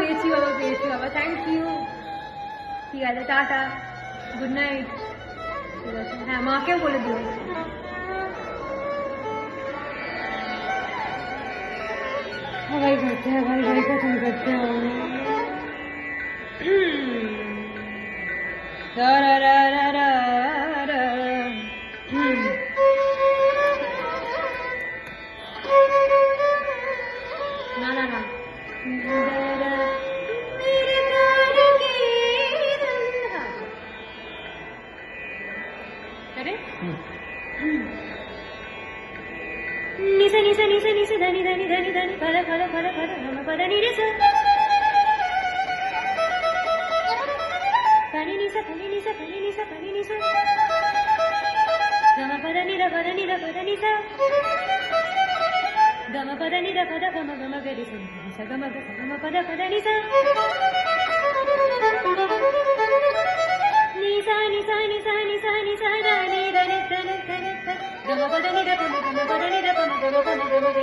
pastry Baba thank you ठीक है tata good night हाँ माँ के बोले दियो हवाई करते हैं भाई खत्म करते हैं ना ना ना अरे निसा निसा निसा निसा धनी धनी धनी धनी फल फल फल फल हम पद निसा फनी निसा फनी निसा फनी निसा फनी निसा गम पद निरा पद निसा गम पद निरा पद गम गम गरि सा गम पद निसा निसा निसा निसा निसा निसा धनी धनी धनी धनी गम पद निरा गम पद निरा गम गम गम गम